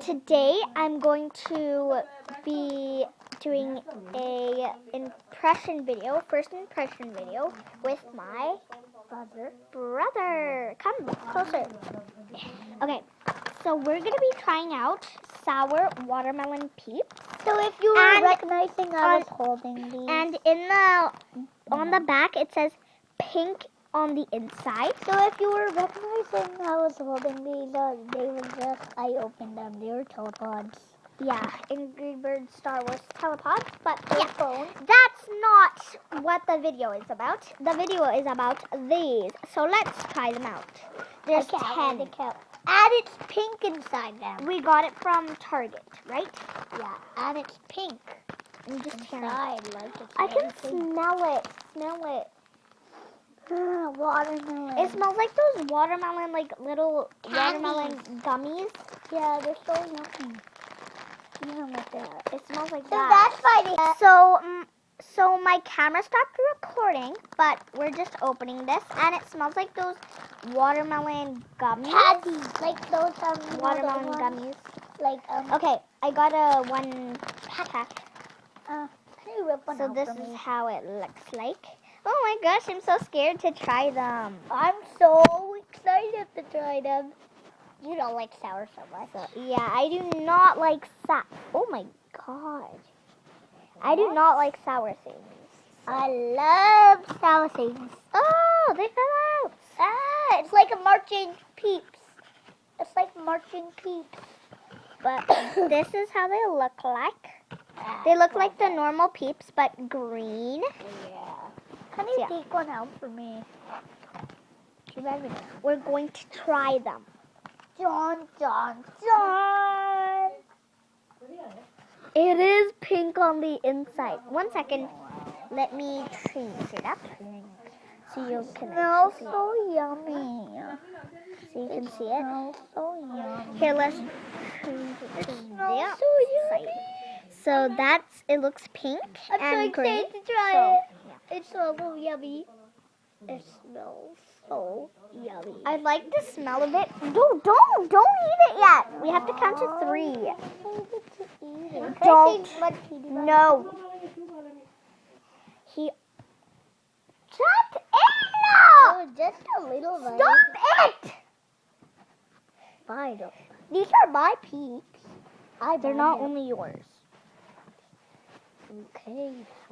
Today I'm going to be doing a first impression video with my brother. Come closer. Okay, so we're going to be trying out sour watermelon peeps. So if you were recognizing I was holding these. And on the back it says pink on the inside. So if you were recognizing I was holding these, they were just, I opened them. They were telepods. Yeah, Angry Birds Star Wars telepods, but phone. That's not what the video is about. The video is about these. So let's try them out. There's 10. And it's pink inside them. We got it from Target, right? Yeah, and it's pink. I'm just inside, I can smell it. Watermelon. It smells like those watermelon, like little watermelon gummies. Yeah, they're so yummy. Even like that. It smells like so that. That's fine. So my camera stopped recording, but we're just opening this, and it smells like those watermelon gummies. Candy, like those watermelon gummies. Like Okay, I got a one pack. Can you rip one so out this for me? is how it looks like. Oh my gosh, I'm so scared to try them. I'm so excited to try them. You don't like sour so much. So, yeah, I do not like Oh my god. I do not like sour things. I love sour things. Oh, they fell out. It's like a marching peeps. It's like marching peeps. But this is how they look like. They look like the normal peeps, but green. Yeah. Can you take one out for me? We're going to try them. John. It is pink on the inside. 1 second. Let me change it up so you can smells so yummy. So you can see it. Smells so yummy. Here, let's change it to Smells so yummy. So it looks pink and green. I'm so excited to try it. Yeah. It's so yummy. It smells so yummy. I like the smell of it. Don't eat it yet. We have to count to 3. Don't. No. Shut it! Oh, just a little bit. Stop it! Fine. These are my peeps. They're not only yours.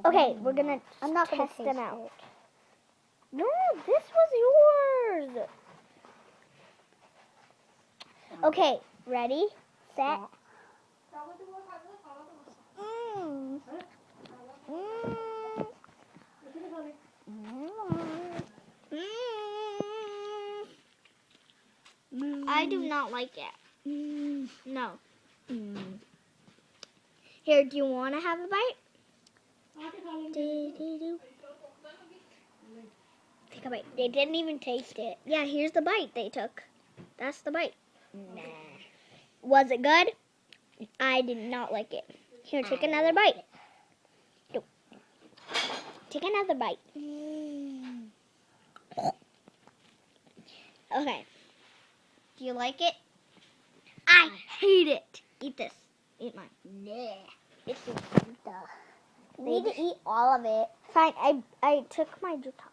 Okay, we're gonna test them out. No, this was yours. Okay, ready, set. I do not like it. No. Here, do you want to have a bite? Take a bite. They didn't even taste it. Yeah, here's the bite they took. That's the bite. Nah. Was it good? I did not like it. Here, take another bite. Take another bite. Okay. Do you like it? I hate it. Eat this. Eat mine. Nah. It's You need to eat all of it. Fine, I took my juice off.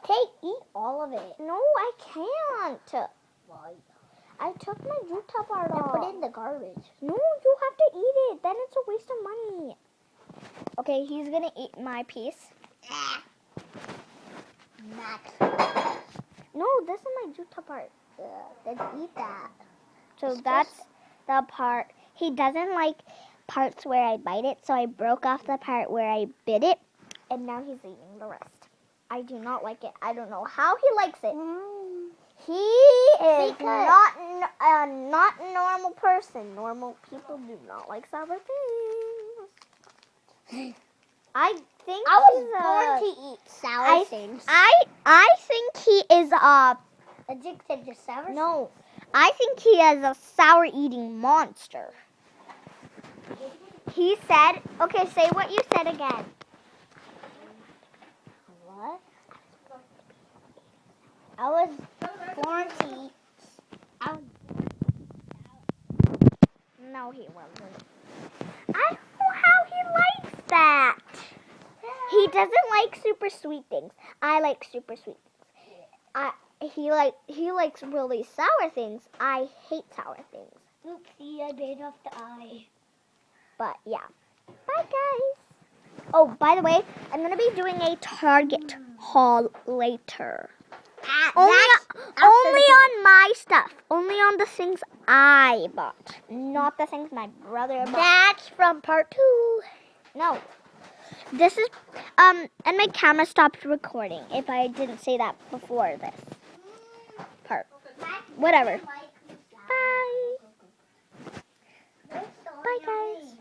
Okay, eat all of it. No, I can't. Why? I took my juice part off. Put it in the garbage. No, you have to eat it. Then it's a waste of money. Okay, he's going to eat my piece. Max. No, this is my juice part. Then eat that. So that's the part. He doesn't like parts where I bite it, so I broke off the part where I bit it, and now he's eating the rest. I do not like it. I don't know how he likes it. He is not a normal person. Normal people do not like sour things. I think I was born to eat sour things. I think he is Addicted to sour things? no. I think he is a sour eating monster. He said, okay, say what you said again. What? I was born to eat. I was No, he wasn't. I don't know how he likes that. He doesn't like super sweet things. I like super sweet things. He likes really sour things. I hate sour things. Oopsie, I bit off the eye. But yeah. Bye guys. Oh, by the way, I'm gonna be doing a Target haul later. Only on my stuff. Only on the things I bought, not the things my brother bought. That's from part 2. No. This is and my camera stopped recording if I didn't say that before this part. Whatever. Bye. Bye guys.